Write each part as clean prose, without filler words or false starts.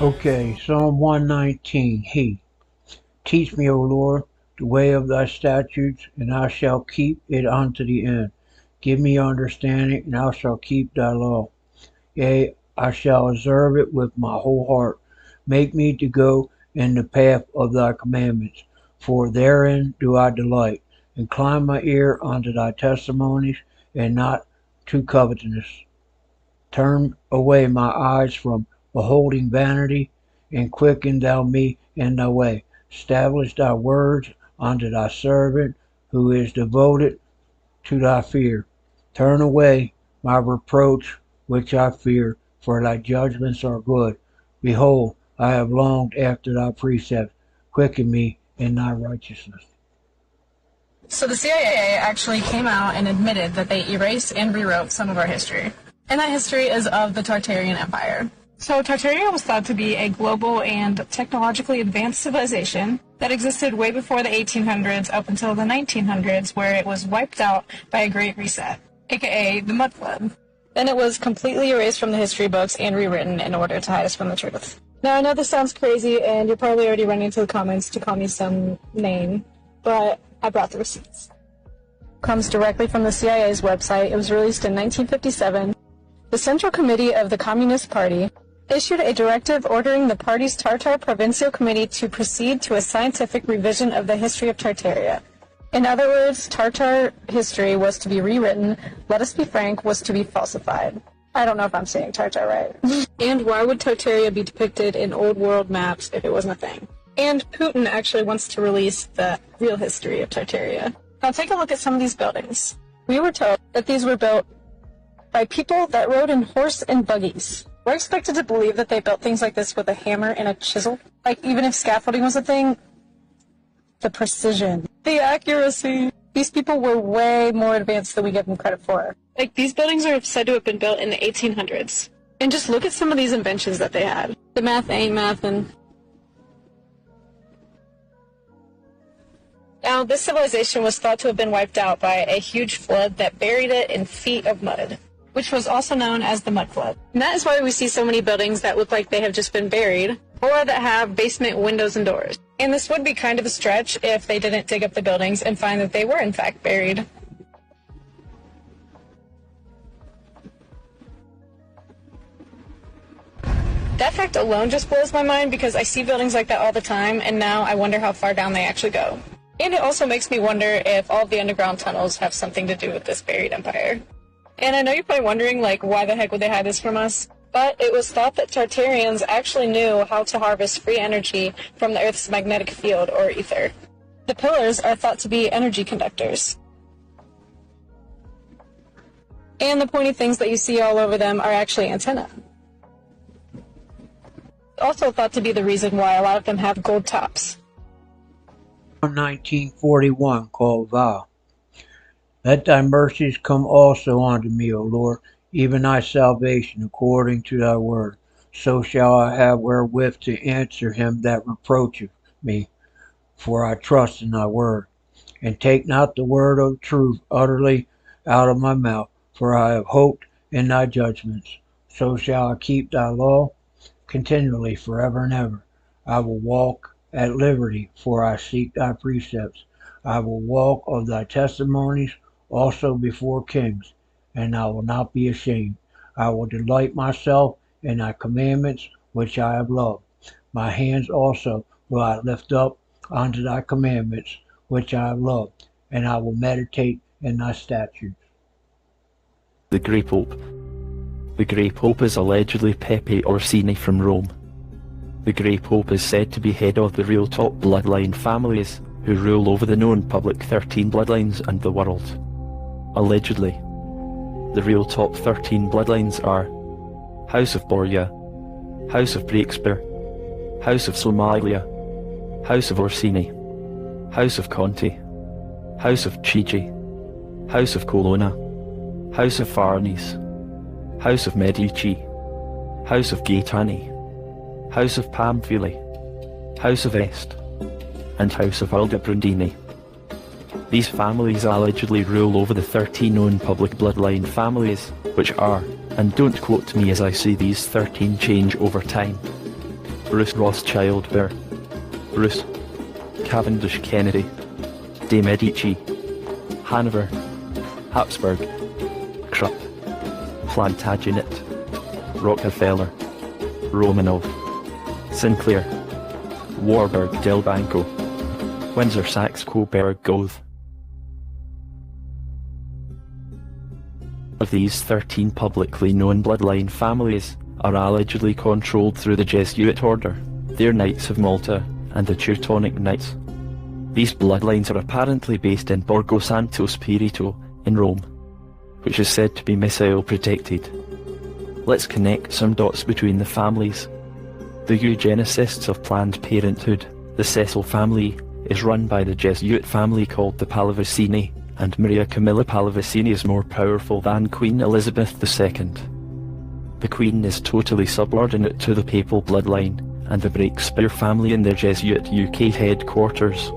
Okay, Psalm 119. Teach me, O Lord, the way of thy statutes, and I shall keep it unto the end. Give me understanding, and I shall keep thy law. Yea, I shall observe it with my whole heart. Make me to go in the path of thy commandments, for therein do I delight. Incline my ear unto thy testimonies, and not to covetousness. Turn away my eyes from beholding vanity, and quicken thou me in thy way. Establish thy words unto thy servant, who is devoted to thy fear. Turn away my reproach which I fear, for thy judgments are good. Behold, I have longed after thy precepts. Quicken me in thy righteousness. So the CIA actually came out and admitted that they erased and rewrote some of our history. And that history is of the Tartarian Empire. So Tartaria was thought to be a global and technologically advanced civilization that existed way before the 1800s up until the 1900s, where it was wiped out by a Great Reset, aka the Mud Flood. Then it was completely erased from the history books and rewritten in order to hide us from the truth. Now I know this sounds crazy, and you're probably already running into the comments to call me some name, but I brought the receipts. Comes directly from the CIA's website. It was released in 1957. The Central Committee of the Communist Party issued a directive ordering the party's Tartar Provincial Committee to proceed to a scientific revision of the history of Tartaria. In other words, Tartar history was to be rewritten. Let us be frank, was to be falsified. I don't know if I'm saying Tartar right. And why would Tartaria be depicted in old world maps if it wasn't a thing? And Putin actually wants to release the real history of Tartaria. Now take a look at some of these buildings. We were told that these were built by people that rode in horse and buggies. We're expected to believe that they built things like this with a hammer and a chisel. Like, even if scaffolding was a thing, the precision, the accuracy. These people were way more advanced than we give them credit for. Like, these buildings are said to have been built in the 1800s. And just look at some of these inventions that they had. The math ain't mathin'. Now, this civilization was thought to have been wiped out by a huge flood that buried it in feet of mud, which was also known as the Mud Flood. And that is why we see so many buildings that look like they have just been buried, or that have basement windows and doors. And this would be kind of a stretch if they didn't dig up the buildings and find that they were in fact buried. That fact alone just blows my mind, because I see buildings like that all the time, and now I wonder how far down they actually go. And it also makes me wonder if all of the underground tunnels have something to do with this buried empire. And I know you're probably wondering, like, why the heck would they hide this from us? But it was thought that Tartarians actually knew how to harvest free energy from the Earth's magnetic field, or ether. The pillars are thought to be energy conductors. And the pointy things that you see all over them are actually antennae. Also thought to be the reason why a lot of them have gold tops. 1941, called vow. Let thy mercies come also unto me, O Lord, even thy salvation according to thy word. So shall I have wherewith to answer him that reproacheth me, for I trust in thy word. And take not the word of truth utterly out of my mouth, for I have hoped in thy judgments. So shall I keep thy law continually forever and ever. I will walk at liberty, for I seek thy precepts. I will walk of thy testimonies also before kings, and I will not be ashamed. I will delight myself in thy commandments, which I have loved. My hands also will I lift up unto thy commandments, which I have loved, and I will meditate in thy statutes. The Grey Pope. The Grey Pope is allegedly Pepe Orsini from Rome. The Grey Pope is said to be head of the real top bloodline families who rule over the known public 13 bloodlines and the world. Allegedly. The real top 13 bloodlines are House of Borgia, House of Breakspear, House of Somalia, House of Orsini, House of Conti, House of Chigi, House of Colonna, House of Farnese, House of Medici, House of Gaetani, House of Pamphili, House of Este, and House of Aldobrandini. These families allegedly rule over the 13 known public bloodline families, which are, and don't quote me as I say these 13 change over time, Bruce Rothschild Burr, Bruce Cavendish Kennedy, de Medici, Hanover, Habsburg, Krupp, Plantagenet, Rockefeller, Romanov, Sinclair, Warburg del Banco, Windsor Saxe-Coburg Goethe. Of these 13 publicly known bloodline families are allegedly controlled through the Jesuit order, their Knights of Malta, and the Teutonic Knights. These bloodlines are apparently based in Borgo Santo Spirito in Rome, which is said to be missile protected. Let's connect some dots between the families. The eugenicists of Planned Parenthood, the Cecil family, is run by the Jesuit family called the Pallavicini, and Maria Camilla Pallavicini is more powerful than Queen Elizabeth II. The Queen is totally subordinate to the papal bloodline, and the Breakspear family in their Jesuit UK headquarters.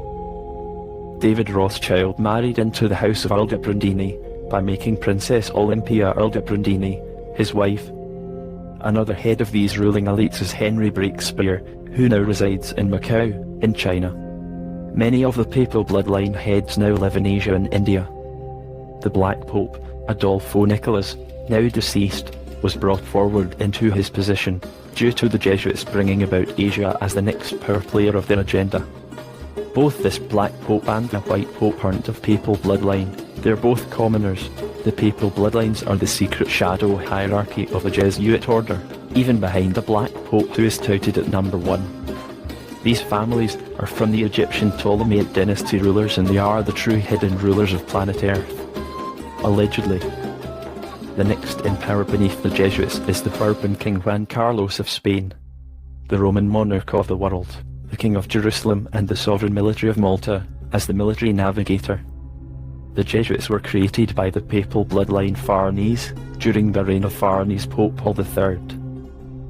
David Rothschild married into the House of Aldobrandini by making Princess Olympia Aldobrandini his wife. Another head of these ruling elites is Henry Breakspear, who now resides in Macau, in China. Many of the papal bloodline heads now live in Asia and India. The Black Pope, Adolfo Nicolas, now deceased, was brought forward into his position due to the Jesuits bringing about Asia as the next power player of their agenda. Both this Black Pope and the White Pope aren't of papal bloodline, they're both commoners. The papal bloodlines are the secret shadow hierarchy of the Jesuit order, even behind the Black Pope, who is touted at number 1. These families are from the Egyptian Ptolemaic dynasty rulers, and they are the true hidden rulers of planet Earth. Allegedly. The next in power beneath the Jesuits is the Bourbon King Juan Carlos of Spain, the Roman monarch of the world, the King of Jerusalem and the sovereign military of Malta, as the military navigator. The Jesuits were created by the papal bloodline Farnese during the reign of Farnese Pope Paul III.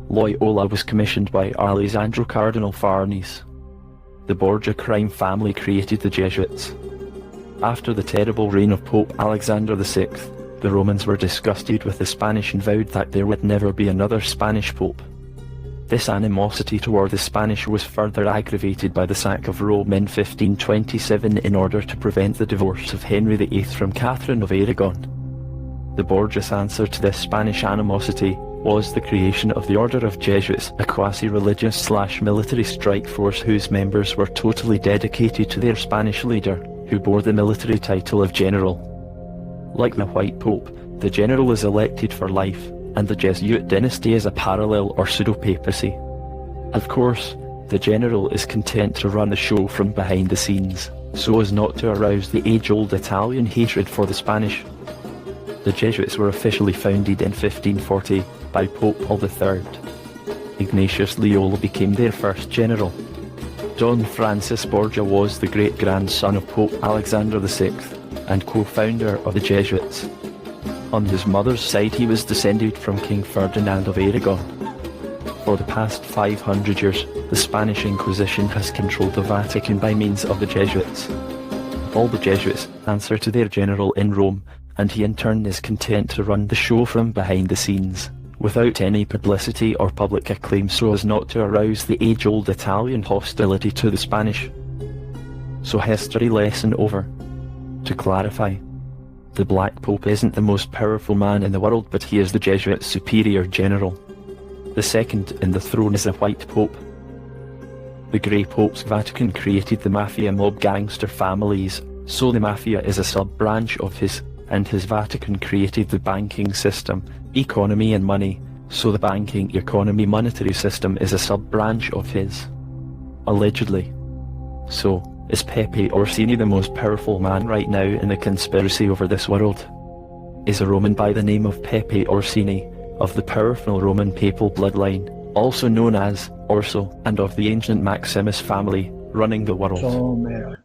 Loyola was commissioned by Alessandro Cardinal Farnese. The Borgia crime family created the Jesuits. After the terrible reign of Pope Alexander VI, the Romans were disgusted with the Spanish and vowed that there would never be another Spanish pope. This animosity toward the Spanish was further aggravated by the sack of Rome in 1527 in order to prevent the divorce of Henry VIII from Catherine of Aragon. The Borgias answer to this Spanish animosity was the creation of the Order of Jesuits, a quasi-religious/military strike force whose members were totally dedicated to their Spanish leader, who bore the military title of general. Like the White Pope, the general is elected for life, and the Jesuit dynasty is a parallel or pseudo-papacy. Of course, the general is content to run the show from behind the scenes, so as not to arouse the age-old Italian hatred for the Spanish. The Jesuits were officially founded in 1540 by Pope Paul III. Ignatius Loyola became their first general. Don Francis Borgia was the great-grandson of Pope Alexander VI and co-founder of the Jesuits. On his mother's side he was descended from King Ferdinand of Aragon. For the past 500 years, the Spanish Inquisition has controlled the Vatican by means of the Jesuits. All the Jesuits answer to their general in Rome, and he in turn is content to run the show from behind the scenes, without any publicity or public acclaim, so as not to arouse the age-old Italian hostility to the Spanish. So history lesson over. To clarify, the Black Pope isn't the most powerful man in the world, but he is the Jesuit superior general. The second in the throne is the White Pope. The Grey Pope's Vatican created the mafia mob gangster families, so the mafia is a sub-branch of his, and his Vatican created the banking system, economy and money, so the banking economy monetary system is a sub-branch of his. Allegedly. So, is Pepe Orsini the most powerful man right now in the conspiracy over this world? Is a Roman by the name of Pepe Orsini, of the powerful Roman papal bloodline, also known as Orso, and of the ancient Maximus family, running the world? So, man,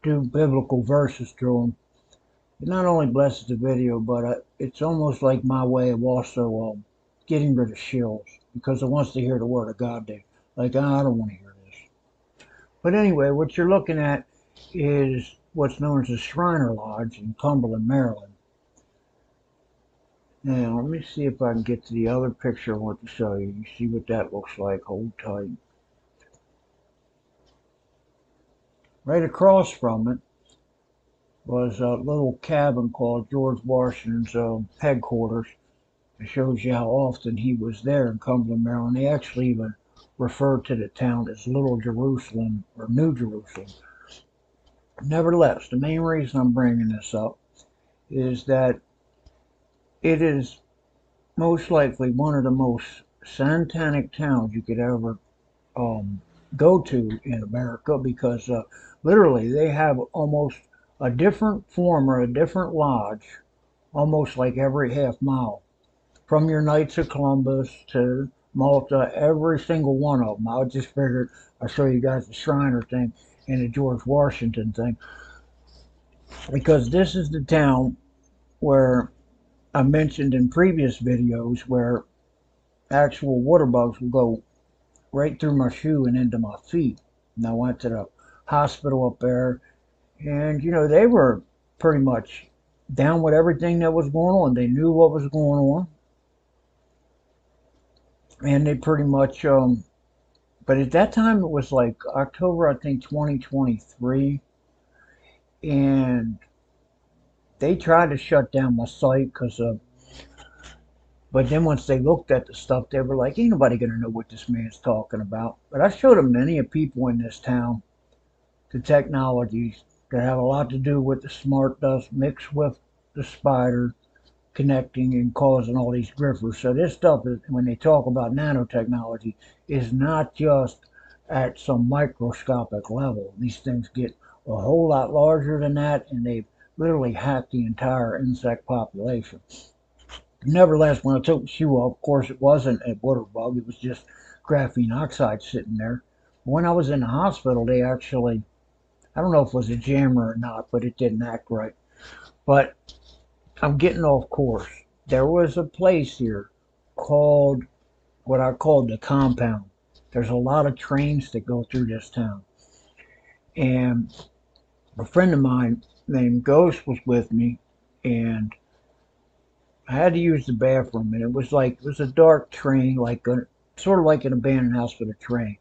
do biblical verses to him. It not only blesses the video, but it's almost like my way of also getting rid of shills, because it wants to hear the word of God there. Like, I don't want to hear this. But anyway, what you're looking at is what's known as the Shriner Lodge in Cumberland, Maryland. Now, let me see if I can get to the other picture I want to show you. You see what that looks like. Hold tight. Right across from it was a little cabin called George Washington's headquarters. It shows you how often he was there in Cumberland, Maryland. They actually even referred to the town as Little Jerusalem or New Jerusalem. Nevertheless, the main reason I'm bringing this up is that it is most likely one of the most satanic towns you could ever go to in America, because literally they have almost a different form or a different lodge almost like every half mile. From your Knights of Columbus to Malta, every single one of them. I just figured I'd show you guys the Shriner thing and the George Washington thing, because this is the town where I mentioned in previous videos where actual water bugs will go right through my shoe and into my feet. And I went to the hospital up there, and you know, they were pretty much down with everything that was going on. They knew what was going on, and they pretty much but at that time it was like October, I think, 2023, and they tried to shut down my site because but then once they looked at the stuff, they were like, ain't nobody gonna know what this man's talking about. But I showed them many of people in this town the technologies that have a lot to do with the smart dust mixed with the spider connecting and causing all these griffers. So this stuff is, when they talk about nanotechnology, is not just at some microscopic level. These things get a whole lot larger than that, and they've literally hacked the entire insect population. Nevertheless, when I took the shoe off, of course, it wasn't a water bug. It was just graphene oxide sitting there. When I was in the hospital, they actually, I don't know if it was a jammer or not, but it didn't act right. But I'm getting off course. There was a place here called, what I called the compound. There's a lot of trains that go through this town. And a friend of mine named Ghost was with me, and I had to use the bathroom, and it was a dark train, sort of like an abandoned house with a train.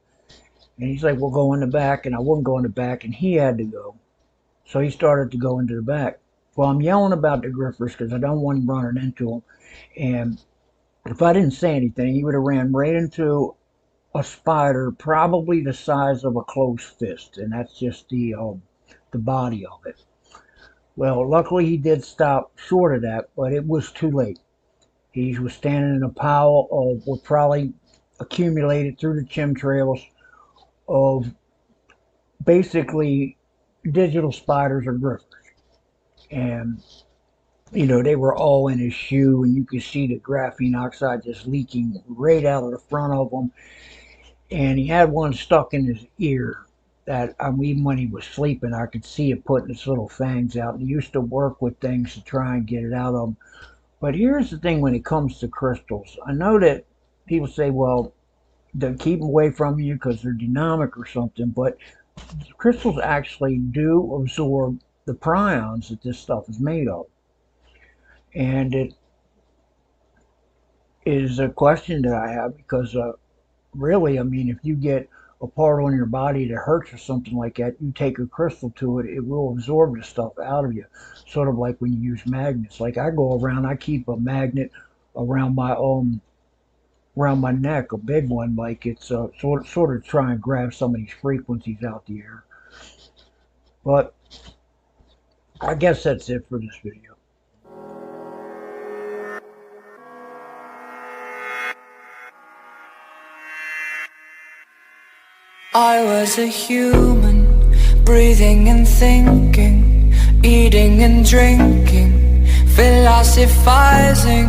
And he's like, we'll go in the back, and I wouldn't go in the back, and he had to go. So he started to go into the back. Well, I'm yelling about the griffers because I don't want him running into them. And if I didn't say anything, he would have ran right into a spider, probably the size of a closed fist, and that's just the body of it. Well, luckily he did stop short of that, but it was too late. He was standing in a pile of what probably accumulated through the chemtrails of basically digital spiders or griffers. And, you know, they were all in his shoe, and you could see the graphene oxide just leaking right out of the front of him. And he had one stuck in his ear that, even when he was sleeping, I could see it putting its little fangs out. And he used to work with things to try and get it out of him. But here's the thing when it comes to crystals. I know that people say, well, they'll keep them away from you because they're dynamic or something, but crystals actually do absorb the prions that this stuff is made of. And it is a question that I have because really, I mean, if you get a part on your body that hurts or something like that, you take a crystal to it, it will absorb the stuff out of you. Sort of like when you use magnets. Like I go around, I keep a magnet around my neck, a big one, like it's sort of try and grab some of these frequencies out the air. But I guess that's it for this video. I was a human, breathing and thinking, eating and drinking, philosophizing.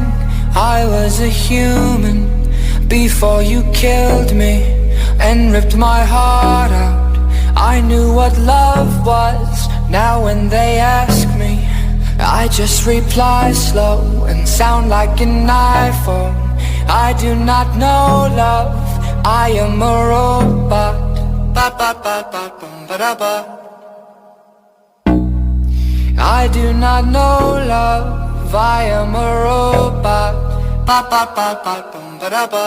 I was a human before you killed me and ripped my heart out. I knew what love was. Now when they ask me, I just reply slow and sound like an iPhone. I do not know love, I am a robot. I do not know love, I am a robot. ba ba ba ba bum ba da ba.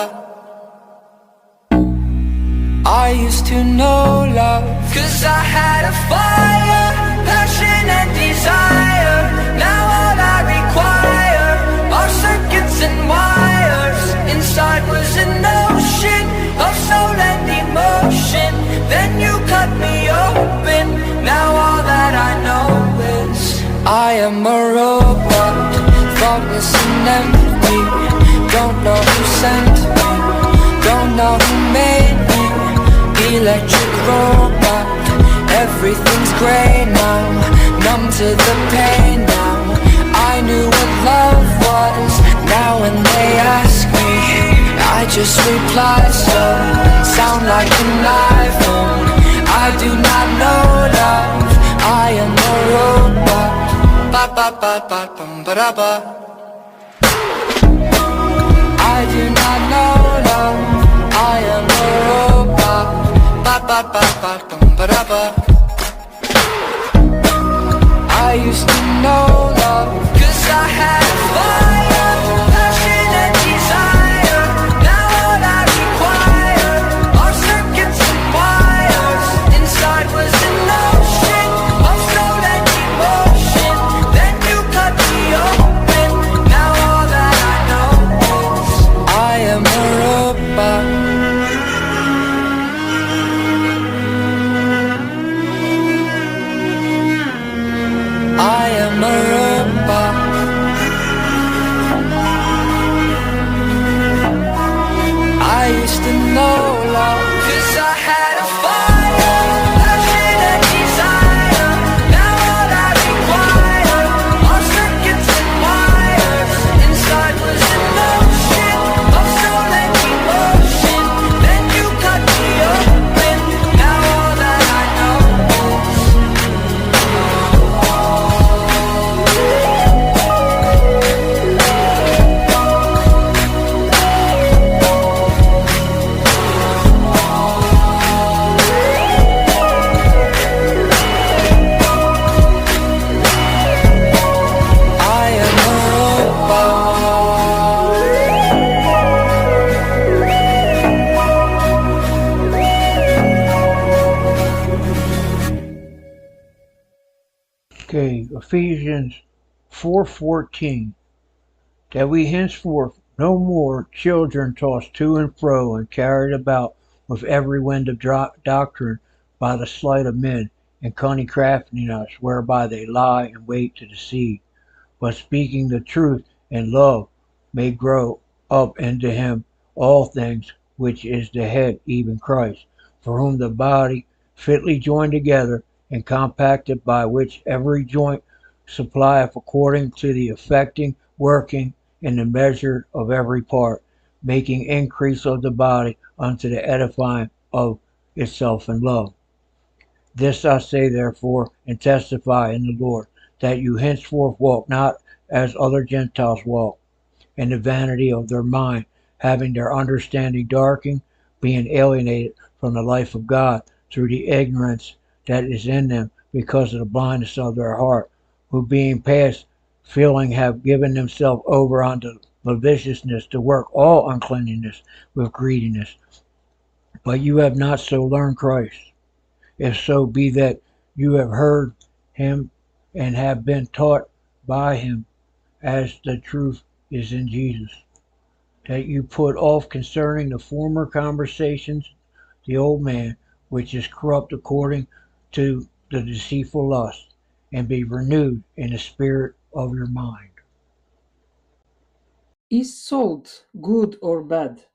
I used to know love, 'cause I had a fire, passion and desire. Now all I require are circuits and wires. Inside was an ocean of soul and emotion. Then you cut me open. Now all that I know is I am a robot, thoughtless and empty. Don't know who sent me, don't know who made me. Electric robot, everything's grey now. Numb to the pain now. I knew what love was. Now when they ask me, I just reply slow. Sound like an iPhone. I do not know love. I am a robot. Ba ba ba ba bum ba da ba. I do not know love. I am a robot. Ba ba ba ba bum ba da ba. I used to know love, 'cause I had fire, passion and desire. Now all I require are circuits and wires. Inside was an ocean of soul and emotion. Then you cut me open. Now all that I know is I am a robot. I am a robot. I used to know love, 'cause I had a fire, passion and desire. Now all I require are circuits and wires. Inside was an ocean of soul and emotion. Then you cut me open. Now all that I know is I am a robot. Okay, Ephesians 4:14. That we henceforth no more children tossed to and fro and carried about with every wind of doctrine by the sleight of men and cunning craftiness whereby they lie in wait to deceive, but speaking the truth in love may grow up into him all things which is the head, even Christ, for whom the body fitly joined together and compacted by which every joint supplieth according to the effecting working in the measure of every part, making increase of the body unto the edifying of itself in love. This I say therefore, and testify in the Lord, that you henceforth walk not as other Gentiles walk, in the vanity of their mind, having their understanding darkened, being alienated from the life of God through the ignorance that is in them because of the blindness of their heart, who being past feeling have given themselves over unto lasciviousness to work all uncleanness with greediness. But you have not so learned Christ. If so be that you have heard him and have been taught by him, as the truth is in Jesus, that you put off concerning the former conversations the old man, which is corrupt according to the deceitful lust, and be renewed in the spirit of your mind. Is salt good or bad?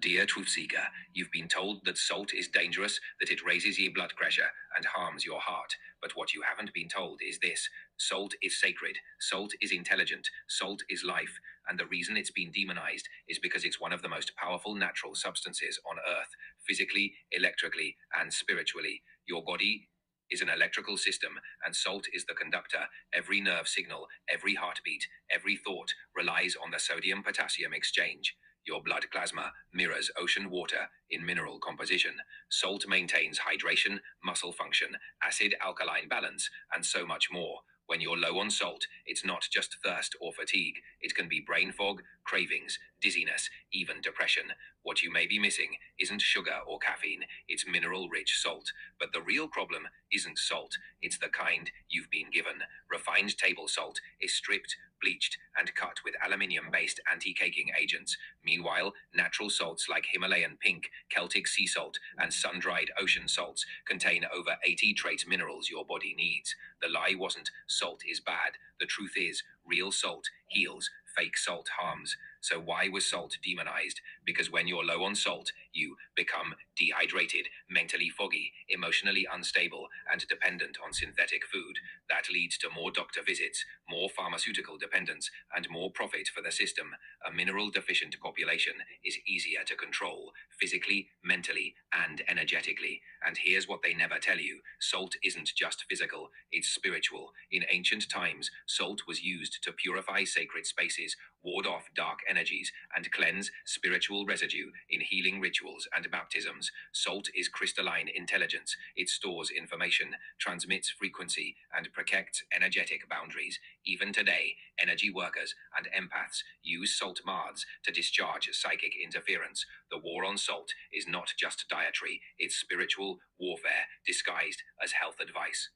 Dear Truth Seeker, you've been told that salt is dangerous, that it raises your blood pressure and harms your heart. But what you haven't been told is this: salt is sacred, salt is intelligent, salt is life, and the reason it's been demonized is because it's one of the most powerful natural substances on earth, physically, electrically, and spiritually. Your body is an electrical system, and salt is the conductor. Every nerve signal, every heartbeat, every thought relies on the sodium-potassium exchange. Your blood plasma mirrors ocean water in mineral composition. Salt maintains hydration, muscle function, acid-alkaline balance, and so much more. When you're low on salt, it's not just thirst or fatigue. It can be brain fog, cravings, dizziness, even depression. What you may be missing isn't sugar or caffeine, it's mineral-rich salt. But the real problem isn't salt, it's the kind you've been given. Refined table salt is stripped, bleached, and cut with aluminium-based anti-caking agents. Meanwhile, natural salts like Himalayan pink, Celtic sea salt, and sun-dried ocean salts contain over 80 trace minerals your body needs. The lie wasn't salt is bad. The truth is, real salt heals, fake salt harms. So why was salt demonized? Because when you're low on salt, you become dehydrated, mentally foggy, emotionally unstable, and dependent on synthetic food. That leads to more doctor visits, more pharmaceutical dependence, and more profit for the system. A mineral-deficient population is easier to control, physically, mentally, and energetically. And here's what they never tell you. Salt isn't just physical, it's spiritual. In ancient times, salt was used to purify sacred spaces, ward off dark energies, and cleanse spiritual residue in healing rituals and baptisms. Salt is crystalline intelligence. It stores information, transmits frequency, and protects energetic boundaries. Even today, energy workers and empaths use salt mards to discharge psychic interference. The war on salt is not just dietary, it's spiritual warfare disguised as health advice.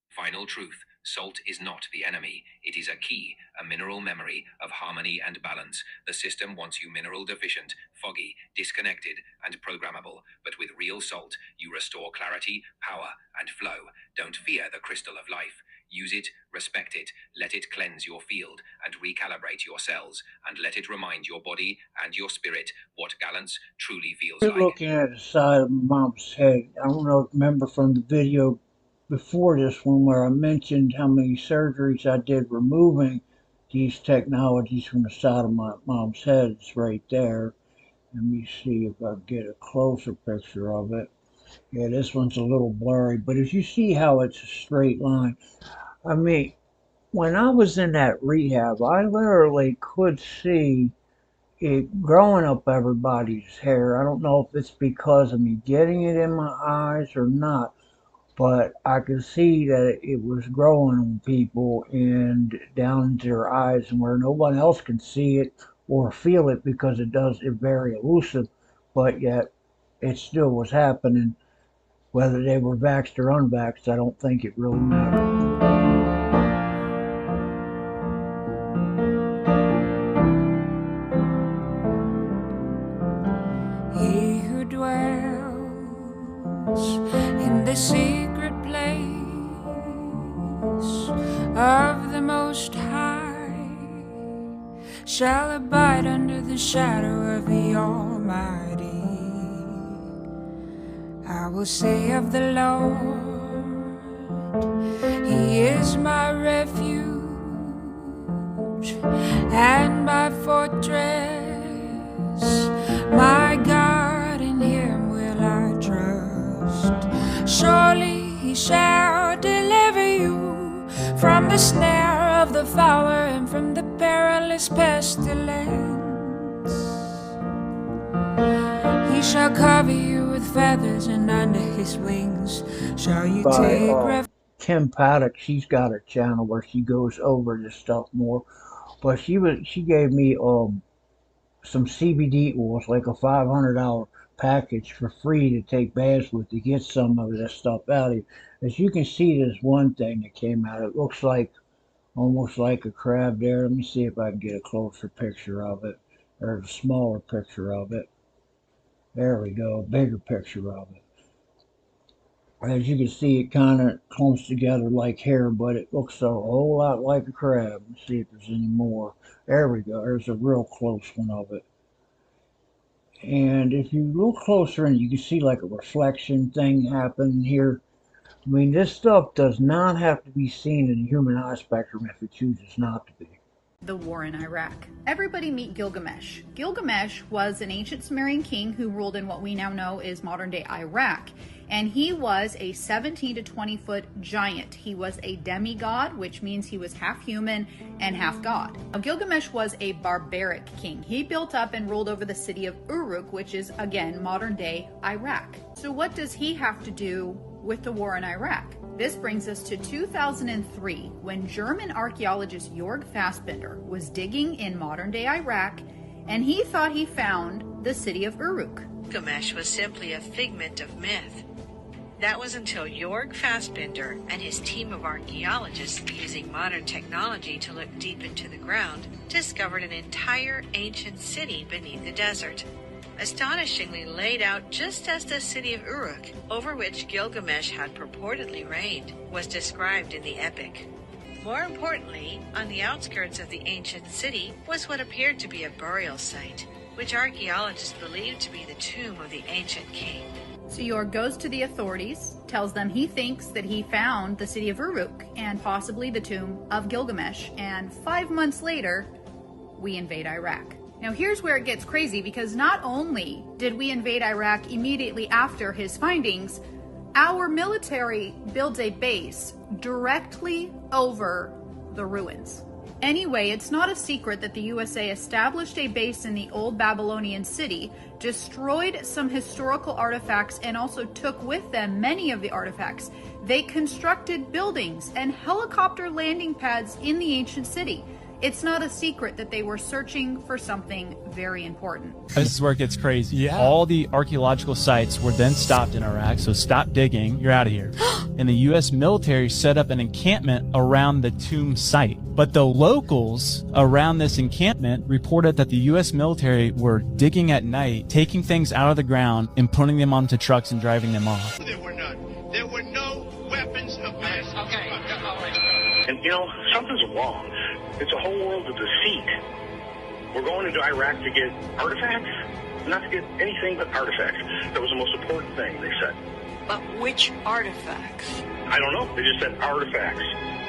Final truth, salt is not the enemy. It is a key, a mineral memory of harmony and balance. The system wants you mineral deficient, foggy, disconnected, and programmable. But with real salt, you restore clarity, power, and flow. Don't fear the crystal of life. Use it, respect it, let it cleanse your field and recalibrate your cells, and let it remind your body and your spirit what balance truly feels We're like. looking at the side of Mom's head. I don't know if you remember from the video before this one where I mentioned how many surgeries I did removing these technologies from the side of my mom's head. It's right there. Let me see if I can get a closer picture of it. Yeah, this one's a little blurry, but as you see how it's a straight line. I mean, when I was in that rehab, I literally could see it growing up everybody's hair. I don't know if it's because of me getting it in my eyes or not, but I could see that it was growing on people and down into their eyes, and where no one else can see it or feel it because it's very elusive, but yet it still was happening. Whether they were vaxxed or unvaxxed, I don't think it really mattered. He who dwells in the secret place of the Most High shall abide under the shadow of the Almighty. I will say of the Lord, He is my refuge and my fortress, my God, in Him will I trust. Surely He shall deliver you from the snare of the fowler and from the perilous pestilence. He shall cover you with feathers, and under His wings shall you take refuge. Kim Paddock, she's got a channel where she goes over this stuff more, but she gave me some CBD oils, like a $500 package for free to take baths with to get some of this stuff out of you. As you can see, there's one thing that came out. It looks like almost like a crab there. Let me see if I can get a closer picture of it, or a smaller picture of it. There we go, a bigger picture of it. As you can see, it kind of clumps together like hair, but it looks a whole lot like a crab. Let's see if there's any more. There we go. There's a real close one of it. And if you look closer in, you can see like a reflection thing happen here. I mean, this stuff does not have to be seen in the human eye spectrum if it chooses not to be. The war in Iraq. Everybody meet Gilgamesh. Gilgamesh was an ancient Sumerian king who ruled in what we now know is modern-day Iraq. And he was a 17 to 20 foot giant. He was a demigod, which means he was half human and half god. Now, Gilgamesh was a barbaric king. He built up and ruled over the city of Uruk, which is, again, modern-day Iraq. So what does he have to do with the war in Iraq? This brings us to 2003, when German archaeologist Jörg Fassbinder was digging in modern-day Iraq, and he thought he found the city of Uruk. Gilgamesh was simply a figment of myth. That was until Jörg Fassbinder and his team of archaeologists, using modern technology to look deep into the ground, discovered an entire ancient city beneath the desert, astonishingly laid out just as the city of Uruk, over which Gilgamesh had purportedly reigned, was described in the epic. More importantly, on the outskirts of the ancient city was what appeared to be a burial site, which archaeologists believed to be the tomb of the ancient king. So Jörg goes to the authorities, tells them he thinks that he found the city of Uruk and possibly the tomb of Gilgamesh, and 5 months later, we invade Iraq. Now here's where it gets crazy, because not only did we invade Iraq immediately after his findings, our military builds a base directly over the ruins. Anyway, it's not a secret that the USA established a base in the old Babylonian city, destroyed some historical artifacts, and also took with them many of the artifacts. They constructed buildings and helicopter landing pads in the ancient city. It's not a secret that they were searching for something very important. This is where it gets crazy. Yeah. All the archaeological sites were then stopped in Iraq, so stop digging, you're out of here. And the U.S. military set up an encampment around the tomb site. But the locals around this encampment reported that the U.S. military were digging at night, taking things out of the ground and putting them onto trucks and driving them off. There were none. There were no weapons of mass destruction. And you know, something's wrong. It's a whole world of deceit. We're going into Iraq to get artifacts, not to get anything but artifacts. That was the most important thing, they said. But which artifacts? I don't know. They just said artifacts.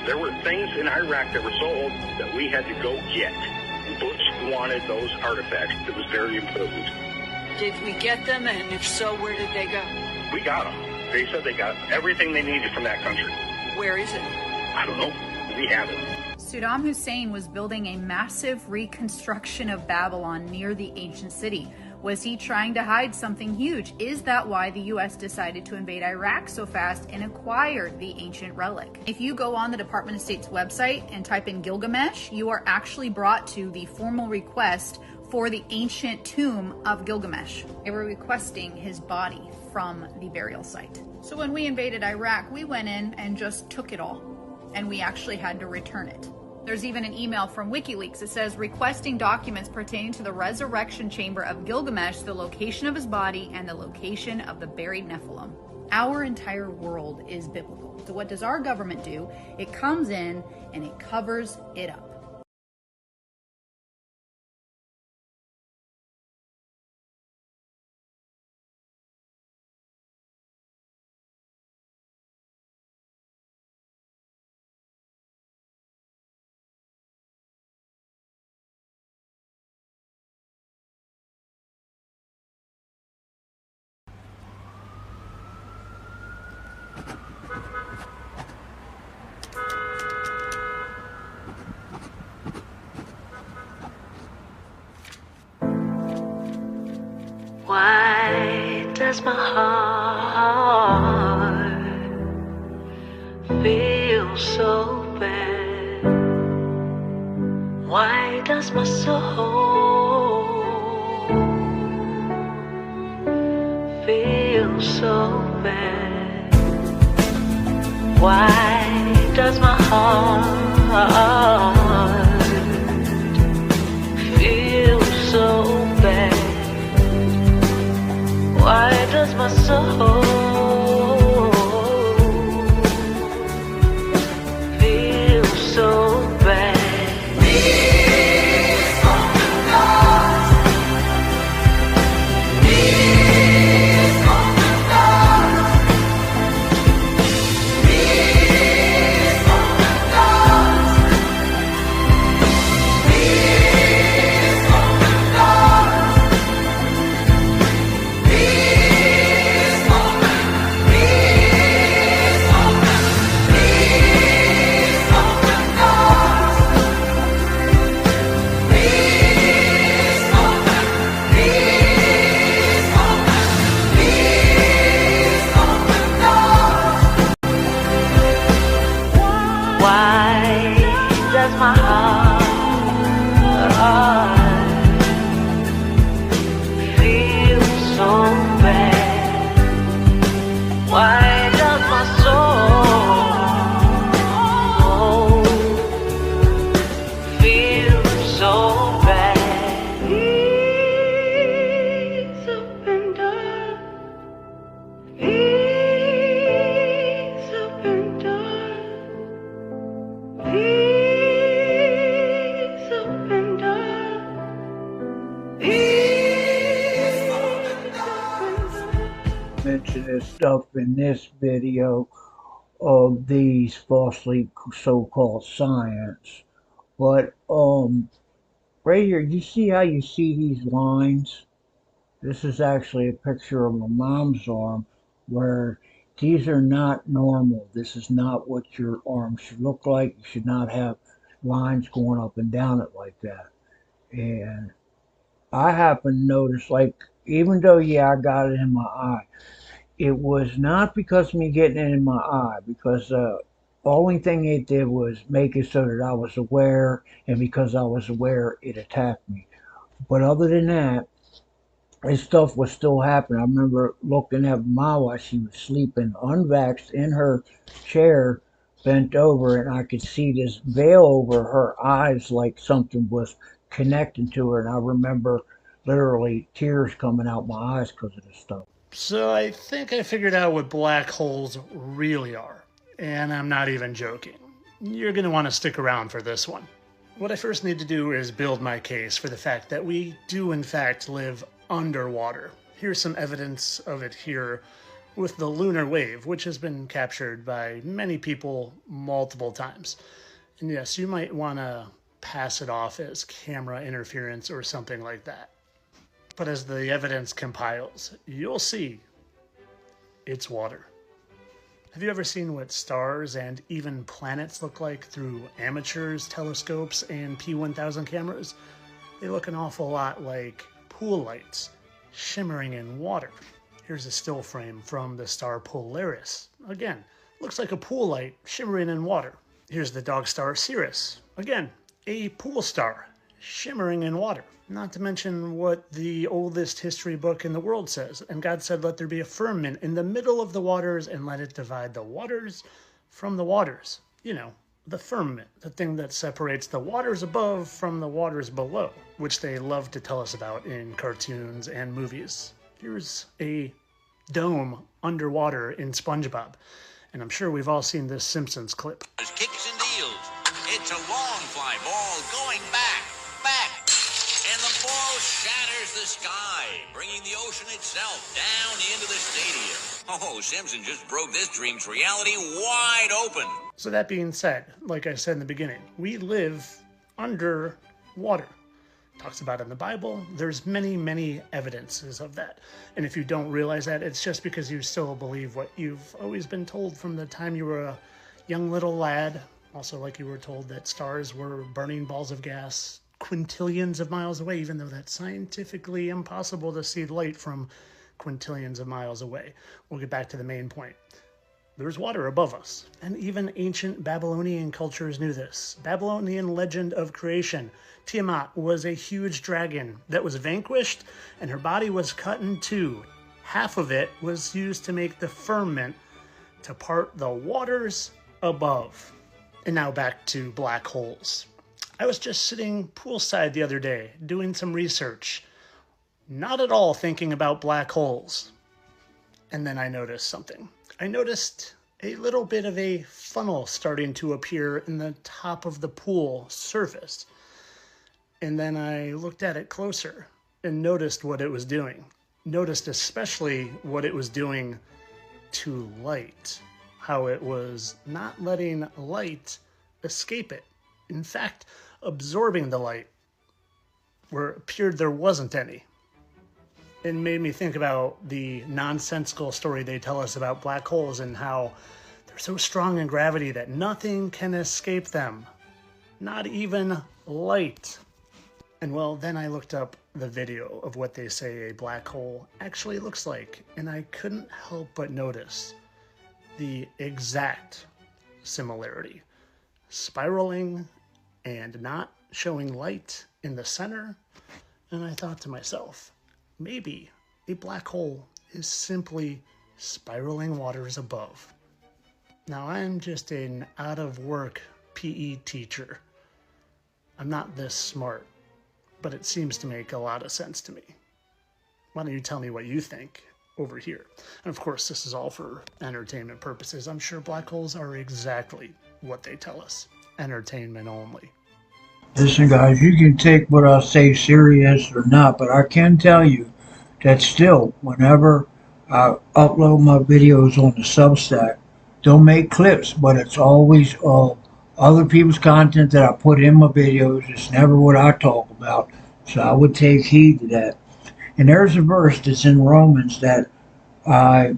There were things in Iraq that were sold that we had to go get. And Bush wanted those artifacts. It was very important. Did we get them? And if so, where did they go? We got them. They said they got everything they needed from that country. Where is it? I don't know. We have it. Saddam Hussein was building a massive reconstruction of Babylon near the ancient city. Was he trying to hide something huge? Is that why the US decided to invade Iraq so fast and acquire the ancient relic? If you go on the Department of State's website and type in Gilgamesh, you are actually brought to the formal request for the ancient tomb of Gilgamesh. They were requesting his body from the burial site. So when we invaded Iraq, we went in and just took it all, and we actually had to return it. There's even an email from WikiLeaks that says requesting documents pertaining to the resurrection chamber of Gilgamesh, the location of his body, and the location of the buried Nephilim. Our entire world is biblical. So what does our government do? It comes in and it covers it up. Why does my heart feel so bad? Why does my soul feel so bad? Why does my heart feel so bad? Why does my soul feel so bad? These are the gods. These are the gods. These are the gods. the stuff in this video of these falsely so-called science. But right here, you see how you see these lines? This is actually a picture of my mom's arm where these are not normal. This is not what your arm should look like. You should not have lines going up and down it like that. And I happen to notice, like, even though, yeah, I got it in my eye, it was not because of me getting it in my eye, because the only thing it did was make it so that I was aware, and because I was aware, it attacked me. But other than that, this stuff was still happening. I remember looking at Ma while she was sleeping, unvaxxed, in her chair, bent over, and I could see this veil over her eyes like something was connecting to her. And I remember literally tears coming out my eyes because of this stuff. So I think I figured out what black holes really are. And I'm not even joking. You're going to want to stick around for this one. What I first need to do is build my case for the fact that we do in fact live underwater. Here's some evidence of it here with the lunar wave, which has been captured by many people multiple times. And yes, you might want to pass it off as camera interference or something like that. But as the evidence compiles, you'll see it's water. Have you ever seen what stars and even planets look like through amateurs, telescopes, and P1000 cameras? They look an awful lot like pool lights shimmering in water. Here's a still frame from the star Polaris. Again, looks like a pool light shimmering in water. Here's the dog star Sirius. Again, a pool star shimmering in water. Not to mention what the oldest history book in the world says. And God said, let there be a firmament in the middle of the waters and let it divide the waters from the waters. You know, the firmament, the thing that separates the waters above from the waters below, which they love to tell us about in cartoons and movies. Here's a dome underwater in SpongeBob. And I'm sure we've all seen this Simpsons clip. There's kicks and deals. It's a long fly ball going back. And the ball shatters the sky, bringing the ocean itself down into the stadium. Oh, Simpson just broke this dream's reality wide open. So that being said, like I said in the beginning, we live under water. Talks about it in the Bible. There's many, many evidences of that. And if you don't realize that, it's just because you still believe what you've always been told from the time you were a young little lad. Also, like you were told that stars were burning balls of gas quintillions of miles away, even though that's scientifically impossible to see light from quintillions of miles away. We'll get back to the main point. There's water above us. And even ancient Babylonian cultures knew this. Babylonian legend of creation. Tiamat was a huge dragon that was vanquished, and her body was cut in two. Half of it was used to make the firmament to part the waters above. And now back to black holes. I was just sitting poolside the other day, doing some research. Not at all thinking about black holes. And then I noticed something. I noticed a little bit of a funnel starting to appear in the top of the pool surface. And then I looked at it closer and noticed what it was doing. Noticed especially what it was doing to light. How it was not letting light escape it. In fact, absorbing the light where it appeared there wasn't any. It made me think about the nonsensical story they tell us about black holes and how they're so strong in gravity that nothing can escape them. Not even light. And well, then I looked up the video of what they say a black hole actually looks like, and I couldn't help but notice the exact similarity. Spiraling and not showing light in the center. And I thought to myself, maybe a black hole is simply spiraling waters above. Now, I'm just an out-of-work PE teacher. I'm not this smart, but it seems to make a lot of sense to me. Why don't you tell me what you think over here? And of course, this is all for entertainment purposes. I'm sure black holes are exactly what they tell us. Entertainment only. Listen, guys, you can take what I say serious or not, but I can tell you that still, whenever I upload my videos on the Substack. Don't make clips, but it's always other people's content that I put in my videos. It's never what I talk about. So I would take heed to that. And there's a verse that's in Romans that I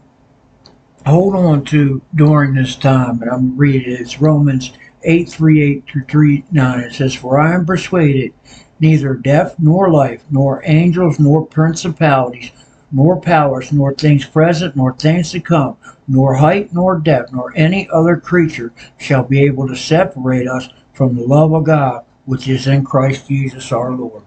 hold on to during this time, and I'm reading it. It's Romans 8:3-8 through 3:9. It says, "For I am persuaded neither death nor life, nor angels, nor principalities, nor powers, nor things present, nor things to come, nor height, nor depth, nor any other creature shall be able to separate us from the love of God, which is in Christ Jesus our Lord."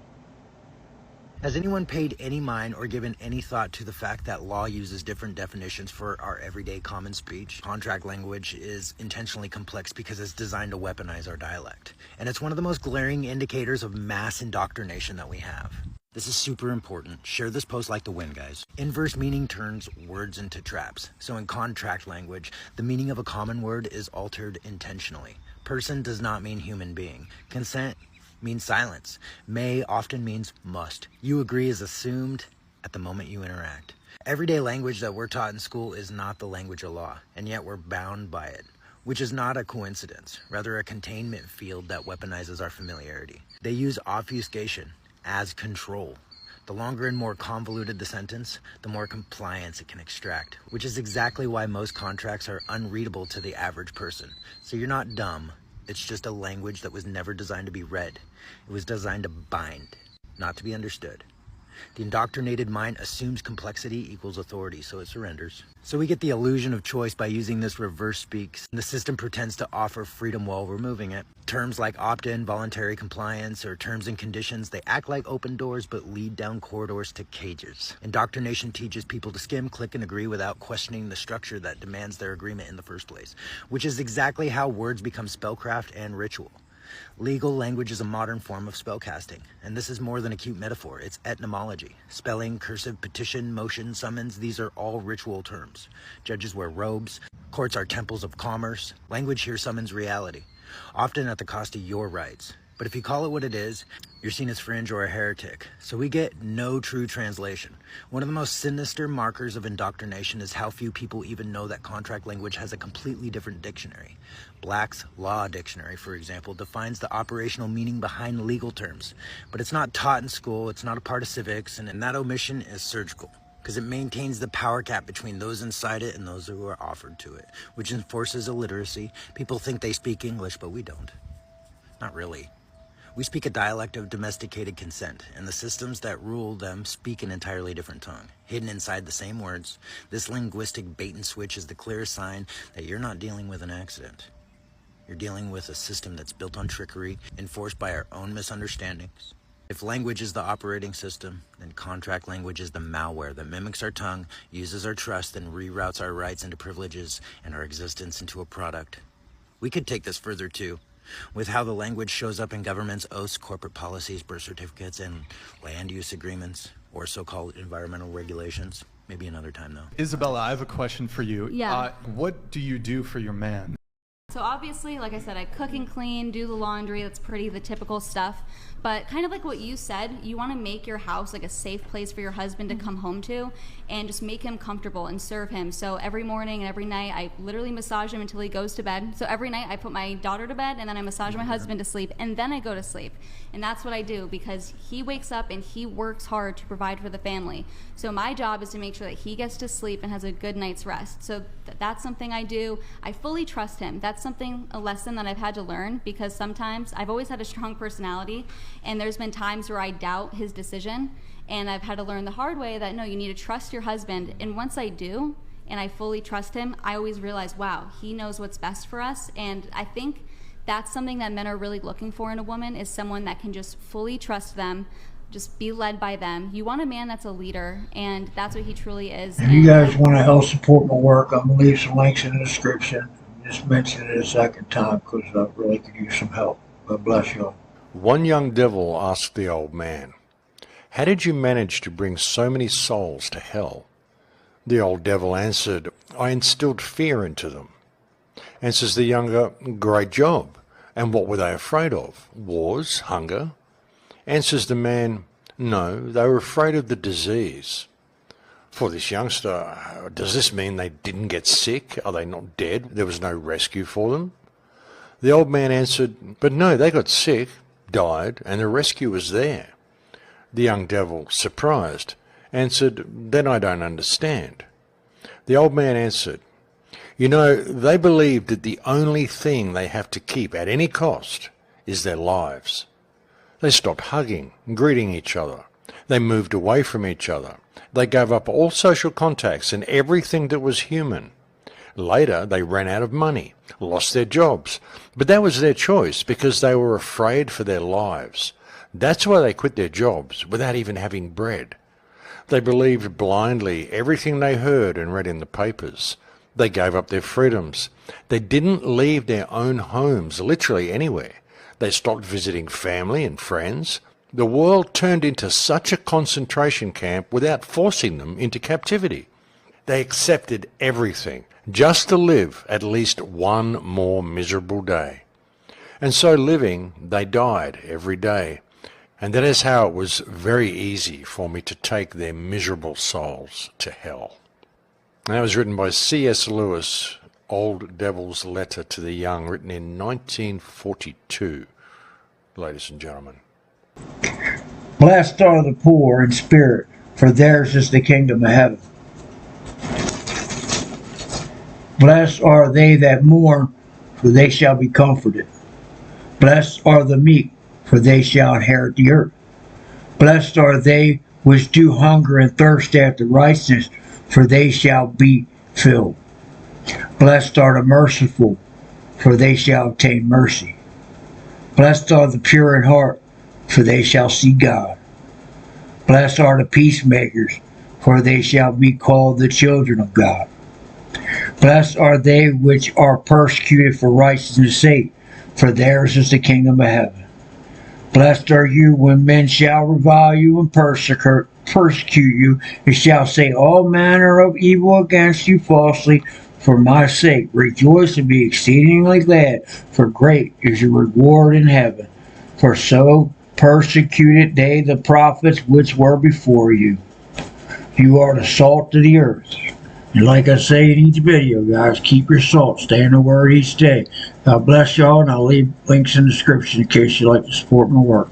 Has anyone paid any mind or given any thought to the fact that law uses different definitions for our everyday common speech? Contract language is intentionally complex because it's designed to weaponize our dialect. And it's one of the most glaring indicators of mass indoctrination that we have. This is super important. Share this post like the wind, guys. Inverse meaning turns words into traps. So in contract language, the meaning of a common word is altered intentionally. Person does not mean human being. Consent means silence. May often means must. You agree is assumed at the moment you interact. Everyday language that we're taught in school is not the language of law, and yet we're bound by it, which is not a coincidence, rather a containment field that weaponizes our familiarity. They use obfuscation as control. The longer and more convoluted the sentence, the more compliance it can extract, which is exactly why most contracts are unreadable to the average person. So you're not dumb. It's just a language that was never designed to be read. It was designed to bind, not to be understood. The indoctrinated mind assumes complexity equals authority, so it surrenders. So we get the illusion of choice by using this reverse speak. The system pretends to offer freedom while removing it. Terms like opt-in, voluntary compliance, or terms and conditions, they act like open doors but lead down corridors to cages. Indoctrination teaches people to skim, click, and agree without questioning the structure that demands their agreement in the first place, which is exactly how words become spellcraft and ritual. Legal language is a modern form of spellcasting, and this is more than a cute metaphor. It's etymology. Spelling, cursive, petition, motion, summons, these are all ritual terms. Judges wear robes. Courts are temples of commerce. Language here summons reality, often at the cost of your rights. But if you call it what it is, you're seen as fringe or a heretic. So we get no true translation. One of the most sinister markers of indoctrination is how few people even know that contract language has a completely different dictionary. Black's Law Dictionary, for example, defines the operational meaning behind legal terms. But it's not taught in school, it's not a part of civics, and that omission is surgical, because it maintains the power gap between those inside it and those who are offered to it, which enforces illiteracy. People think they speak English, but we don't. Not really. We speak a dialect of domesticated consent, and the systems that rule them speak an entirely different tongue, hidden inside the same words. This linguistic bait and switch is the clearest sign that you're not dealing with an accident. You're dealing with a system that's built on trickery, enforced by our own misunderstandings. If language is the operating system, then contract language is the malware that mimics our tongue, uses our trust, and reroutes our rights into privileges and our existence into a product. We could take this further too, with how the language shows up in government's oaths, corporate policies, birth certificates, and land use agreements, or so-called environmental regulations. Maybe another time, though. Isabella, I have a question for you. Yeah. What do you do for your man? So obviously, like I said, I cook and clean, do the laundry, that's pretty the typical stuff. But kind of like what you said, you want to make your house like a safe place for your husband to come home to and just make him comfortable and serve him. So every morning and every night, I literally massage him until he goes to bed. So every night I put my daughter to bed and then I massage my husband to sleep and then I go to sleep. And that's what I do because he wakes up and he works hard to provide for the family. So my job is to make sure that he gets to sleep and has a good night's rest. So that's something I do. I fully trust him. That's a lesson that I've had to learn because sometimes I've always had a strong personality and there's been times where I doubt his decision and I've had to learn the hard way that no, you need to trust your husband. And once I do and I fully trust him, I always realize, wow, he knows what's best for us. And I think that's something that men are really looking for in a woman is someone that can just fully trust them, just be led by them. You want a man that's a leader, and that's what he truly is. If you guys want to help support my work, I'm going to leave some links in the description. Just mention it a second time because I really could use some help. God bless you all. One young devil asked the old man, "How did you manage to bring so many souls to hell?" The old devil answered, "I instilled fear into them." Answers the younger, "Great job. And what were they afraid of? Wars? Hunger?" Answers the man, "No, they were afraid of the disease." For this youngster, does this mean they didn't get sick? Are they not dead? There was no rescue for them? The old man answered, but no, they got sick, died, and the rescue was there. The young devil, surprised, answered, then I don't understand. The old man answered, you know, they believe that the only thing they have to keep at any cost is their lives. They stopped hugging and greeting each other. They moved away from each other. They gave up all social contacts and everything that was human. Later, they ran out of money, lost their jobs. But that was their choice because they were afraid for their lives. That's why they quit their jobs without even having bread. They believed blindly everything they heard and read in the papers. They gave up their freedoms. They didn't leave their own homes, literally anywhere. They stopped visiting family and friends. The world turned into such a concentration camp without forcing them into captivity. They accepted everything just to live at least one more miserable day. And so living, they died every day. And that is how it was very easy for me to take their miserable souls to hell. And that was written by C.S. Lewis, Old Devil's Letter to the Young, written in 1942, ladies and gentlemen. Blessed are the poor in spirit, for theirs is the kingdom of heaven. Blessed are they that mourn, for they shall be comforted. Blessed are the meek, for they shall inherit the earth. Blessed are they which do hunger and thirst after righteousness, for they shall be filled. Blessed are the merciful, for they shall obtain mercy. Blessed are the pure in heart, for they shall see God. Blessed are the peacemakers, for they shall be called the children of God. Blessed are they which are persecuted for righteousness' sake, for theirs is the kingdom of heaven. Blessed are you when men shall revile you and persecute you, and shall say all manner of evil against you falsely for my sake. Rejoice and be exceedingly glad, for great is your reward in heaven. For so persecuted they the prophets which were before you. You are the salt of the earth. And like I say in each video, guys, keep your salt. Stay in the Word each day. God bless y'all, and I'll leave links in the description in case you'd like to support my work.